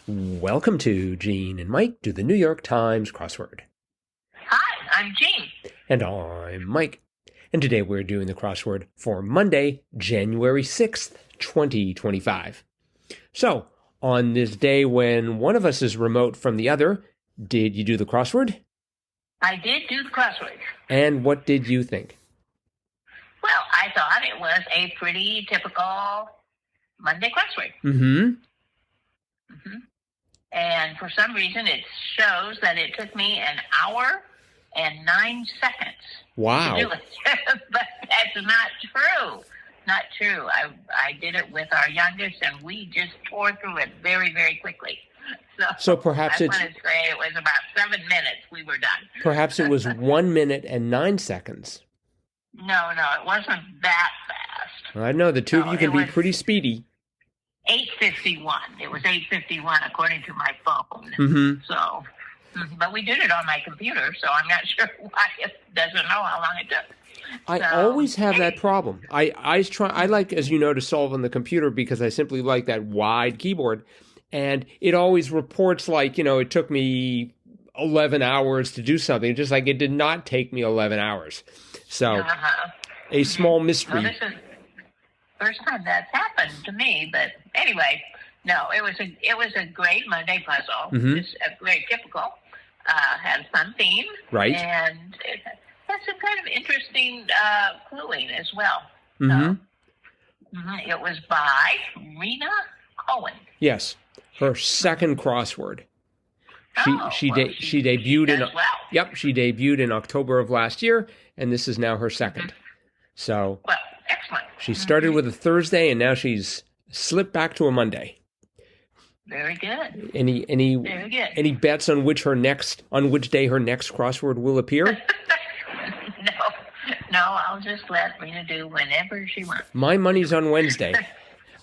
Welcome to Gene and Mike do the New York Times crossword. Hi, I'm Jean. And I'm Mike. And today we're doing the crossword for Monday, January 6th, 2025. So, on this day when one of us is remote from the other, did you do the crossword? I did do the crossword. And what did you think? Well, I thought it was a pretty typical Monday crossword. Mm-hmm. And for some reason, it shows that it took me an hour and 9 seconds Wow. to do it. But that's not true. Not true. I did it with our youngest, and we just tore through it very, very quickly. So perhaps I want to say it was about 7 minutes we were done. Perhaps it was 1 minute and 9 seconds. No, it wasn't that fast. I know the two of you can be pretty speedy. 8:51. It was 8:51 according to my phone. Mm-hmm. So, but we did it on my computer, so I'm not sure why it doesn't know how long it took. I always have that problem. I like, as you know, to solve on the computer because I simply like that wide keyboard. And it always reports like, it took me 11 hours to do something, just like it did not take me 11 hours. So, a small mystery. Well, this is the first time that's happened to me, but anyway, no, it was a great Monday puzzle. Mm-hmm. It's very typical. Had a fun theme. Right. And it had some kind of interesting cluing as well. Mm-hmm. It was by Rena Cohen. Yes. Her second crossword. She debuted in she debuted in October of last year, and this is now her second. So excellent. She started with a Thursday, and now she's slipped back to a Monday. Very good. Very good. Any bets on which day her next crossword will appear? No, I'll just let Rena do whenever she wants. My money's on Wednesday,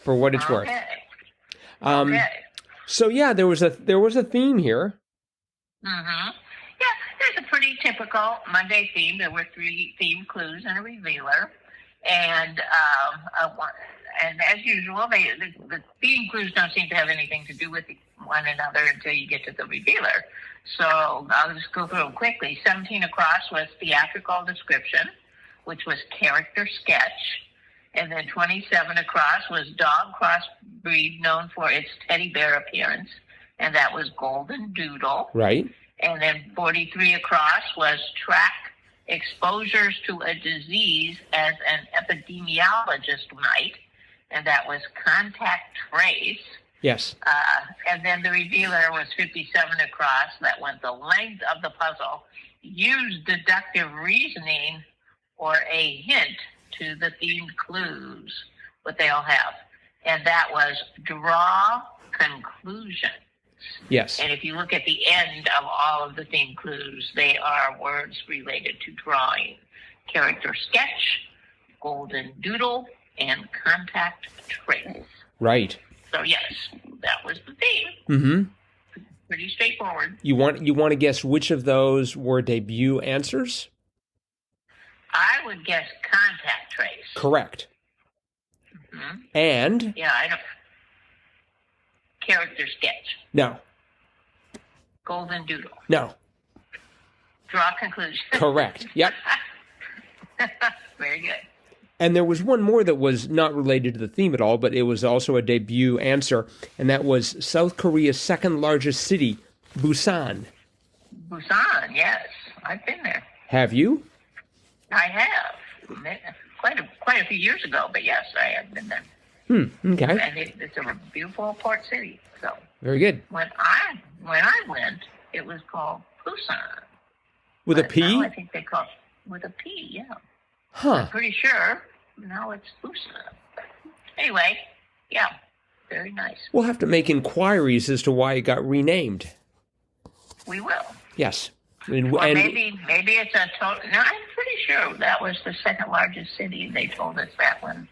for what it's worth. Okay. So yeah, there was a theme here. Yeah, there's a pretty typical Monday theme. There were 3 theme clues and a revealer, and as usual, the theme clues don't seem to have anything to do with one another until you get to the revealer. So I'll just go through them quickly. 17 across was theatrical description, which was character sketch. And then 27 across was dog crossbreed known for its teddy bear appearance, and that was Golden Doodle. Right. And then 43 across was track exposures to a disease as an epidemiologist might, and that was contact trace. Yes. And then the revealer was 57 across. That went the length of the puzzle. Use deductive reasoning or a hint to the themed clues, what they all have. And that was draw conclusions. Yes. And if you look at the end of all of the theme clues, they are words related to drawing. Character sketch, Golden Doodle, and contact trace. Right. So yes, that was the theme. Mm-hmm. Pretty straightforward. You want to guess which of those were debut answers? I would guess contact trace. Correct. Mm-hmm. And? Yeah, I don't. Character sketch. No. Golden Doodle. No. Draw conclusion. Correct. Yep. Very good. And there was one more that was not related to the theme at all, but it was also a debut answer, and that was South Korea's second largest city, Busan. Busan, yes. I've been there. Have you? I have. Quite a few years ago, but yes, I have been there. Okay. And it's a beautiful port city. So very good. When I went, it was called Busan. With a P? Now I think they call it with a P, yeah. Huh. I'm pretty sure now it's Busan. Anyway, yeah, very nice. We'll have to make inquiries as to why it got renamed. We will. Yes. Maybe it's a total. No, I'm pretty sure that was the second largest city. They told us that when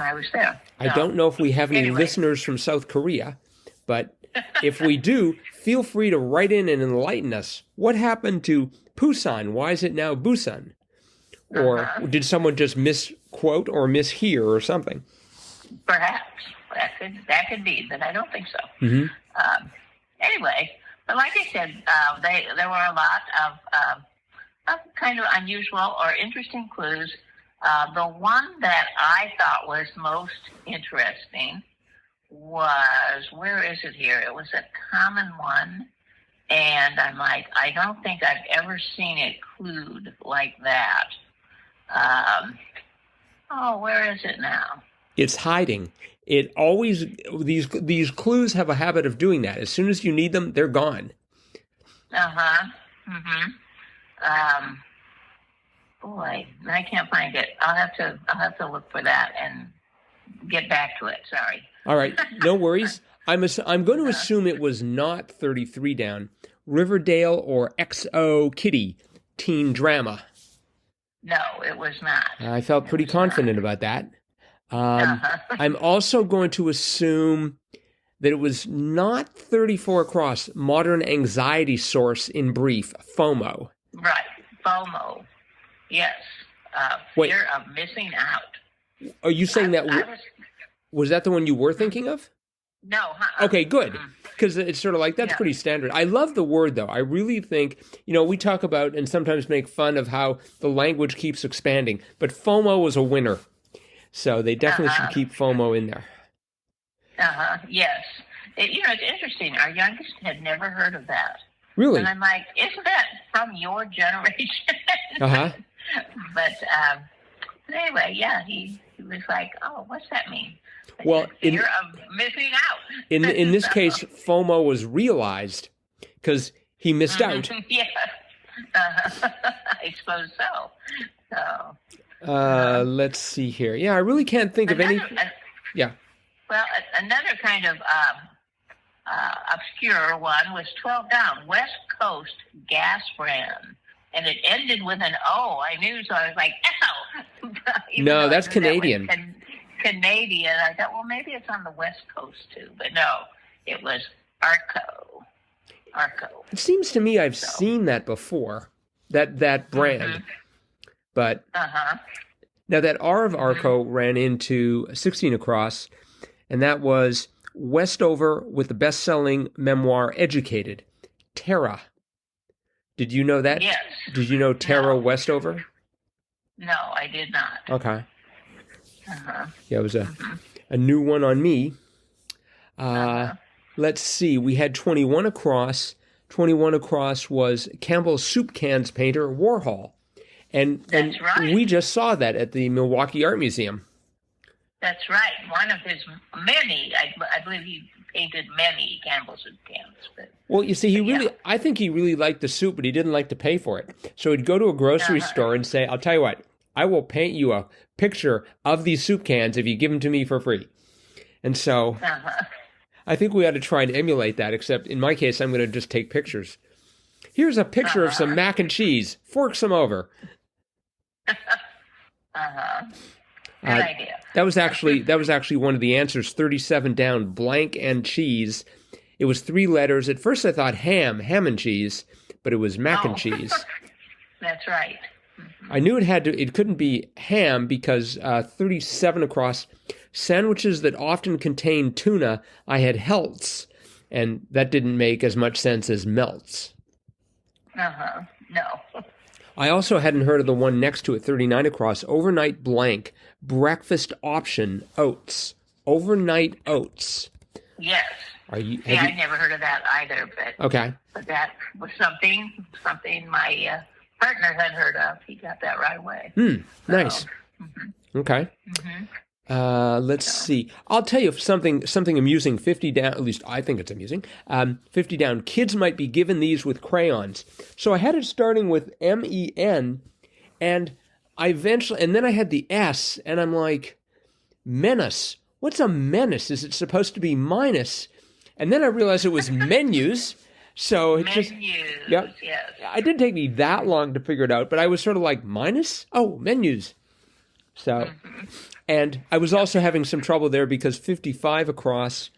I was there. I don't know if we have any listeners from South Korea, but if we do, feel free to write in and enlighten us. What happened to Busan? Why is it now Busan? Or did someone just misquote or mishear or something? Perhaps. That could be, but I don't think so. Mm-hmm. anyway, but like I said, there were a lot of kind of unusual or interesting clues. The one that I thought was most interesting was, where is it here? It was a common one, and I'm like, I don't think I've ever seen it clued like that. Where is it now? It's hiding. It always, these clues have a habit of doing that. As soon as you need them, they're gone. Boy, I can't find it. I'll have to look for that and get back to it. Sorry. All right, no worries. I'm going to assume it was not 33 down. Riverdale or XO Kitty teen drama. No, it was not. I felt pretty confident about that. I'm also going to assume that it was not 34 across. Modern anxiety source in brief, FOMO. Right, FOMO. Yes, fear of missing out. Are you saying was that the one you were thinking of? No. Okay, good. Because it's sort of like, that's pretty standard. I love the word, though. I really think, we talk about and sometimes make fun of how the language keeps expanding. But FOMO was a winner. So they definitely should keep FOMO in there. Yes. It's interesting. Our youngest had never heard of that. Really? And I'm like, isn't that from your generation? But anyway, yeah, he was like, oh, what's that mean? Well, fear of missing out. in this case, FOMO was realized because he missed out. Yes. I suppose so. Let's see here. Yeah, I really can't think of any. Yeah. Well, another kind of obscure one was 12 down, West Coast gas brand. And it ended with an O. I knew, so I was like, ow! No, that's Canadian. Canadian. I thought, well, maybe it's on the West Coast too. But no, it was Arco. It seems to me I've seen that before, that brand. But now that R of Arco ran into 16 across, and that was Westover with the best-selling memoir Educated, Tara. Did you know that? Yes. Did you know Tara Westover? No, I did not. Okay. Yeah, it was a new one on me. Let's see. We had 21 across. 21 across was Campbell's soup cans painter Warhol. And right. We just saw that at the Milwaukee Art Museum. That's right. One of his many, I believe he painted many Campbell soup cans. Well, you see, I think he really liked the soup, but he didn't like to pay for it. So he'd go to a grocery store and say, I'll tell you what, I will paint you a picture of these soup cans if you give them to me for free. And so I think we ought to try and emulate that, except in my case, I'm going to just take pictures. Here's a picture of some mac and cheese. Fork some over. Good idea. That was actually one of the answers. 37 down, blank and cheese. It was 3 letters. At first, I thought ham and cheese, but it was mac and cheese. That's right. I knew it couldn't be ham because 37 across, sandwiches that often contain tuna. I had helts, and that didn't make as much sense as melts. No. I also hadn't heard of the one next to it, 39 across, overnight blank, breakfast option, oats. Overnight oats. Yes. I never heard of that either, but that was something my partner had heard of. He got that right away. Nice. Okay. Let's see. I'll tell you something amusing. 50 down, at least I think it's amusing. 50 down, kids might be given these with crayons. So I had it starting with MEN, and and then I had the S, and I'm like, menace. What's a menace? Is it supposed to be minus? And then I realized it was menus. So it yes. It didn't take me that long to figure it out, but I was sort of like, minus? Oh, menus. So, and I was also having some trouble there because 55 across,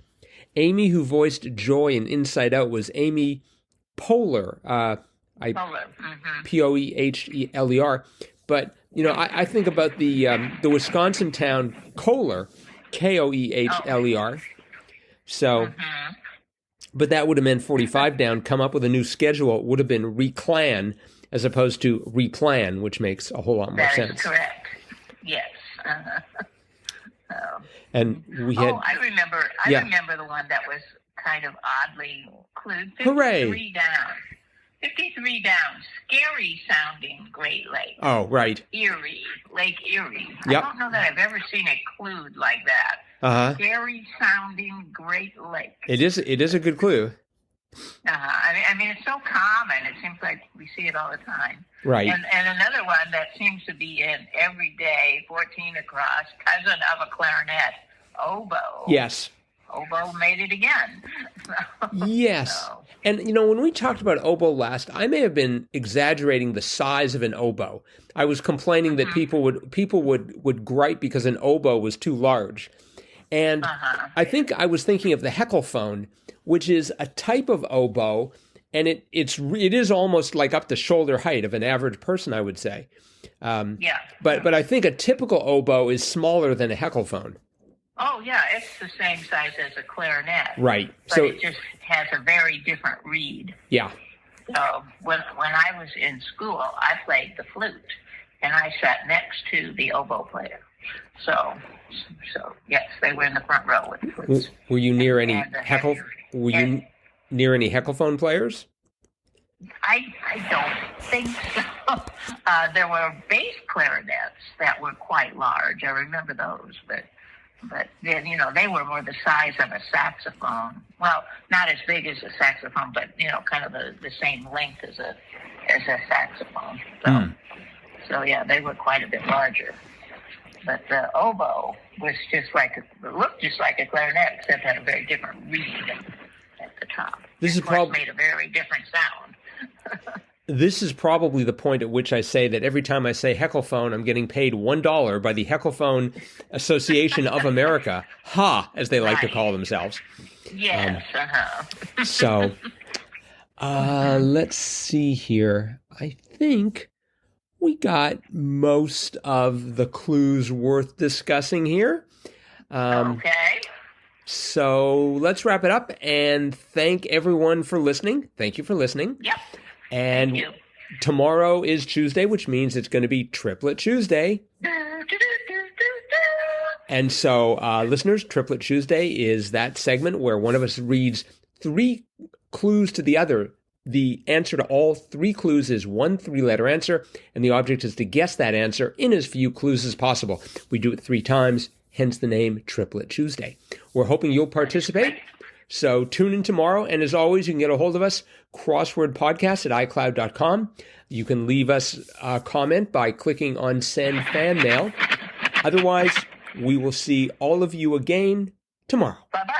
Amy who voiced Joy in Inside Out was Amy Poehler. Poehler. Poehler. But, I think about the Wisconsin town Kohler, Koehler. So But that would have meant 45 down, come up with a new schedule. It would have been reclan as opposed to replan, which makes a whole lot more sense. That is correct. Yes. And we had... I remember the one that was kind of oddly clued. 53 Hooray. down. 53 down. Scary sounding Great Lake. Oh, right. Erie. Lake Erie. Yep. I don't know that I've ever seen it clued like that. Uh-huh. Scary sounding Great Lake. It is a good clue. I mean, it's so common. It seems like we see it all the time. Right. And another one that seems to be in every day, 14 across, cousin of a clarinet, oboe. Yes. Oboe made it again. Yes. So. And, you know, when we talked about oboe last, I may have been exaggerating the size of an oboe. I was complaining that people would gripe because an oboe was too large. And I think I was thinking of the heckelphone, which is a type of oboe, and it is almost like up to shoulder height of an average person, I would say. Yeah. But I think a typical oboe is smaller than a heckelphone. Oh, yeah, it's the same size as a clarinet. Right. But So it just has a very different reed. yeah. So when I was in school, I played the flute, and I sat next to the oboe player. So yes, they were in the front row with the flutes. Were you near any Were you near any heckelphone players? I don't think so. There were bass clarinets that were quite large. I remember those, but then, you know, they were more the size of a saxophone. Well, not as big as a saxophone, but, you know, kind of the same length as a saxophone. So yeah, they were quite a bit larger. But the oboe was looked just like a clarinet, except had a very different reed at the top. This of course, made a very different sound. This is probably the point at which I say that every time I say heckelphone, I'm getting paid $1 by the Heckelphone Association of America, as they like to call themselves. Yes. So, let's see here. I think we got most of the clues worth discussing here. Okay. So let's wrap it up and thank everyone for listening. Thank you for listening. Yep. And tomorrow is Tuesday, which means it's going to be Triplet Tuesday. And so, listeners, Triplet Tuesday is that segment where one of us reads 3 clues to the other. The answer to all 3 clues is one 3-letter answer, and the object is to guess that answer in as few clues as possible. We do it 3 times, hence the name Triplet Tuesday. We're hoping you'll participate. So tune in tomorrow. And as always, you can get a hold of us, crosswordpodcast at iCloud.com. You can leave us a comment by clicking on Send Fan Mail. Otherwise, we will see all of you again tomorrow. Bye-bye.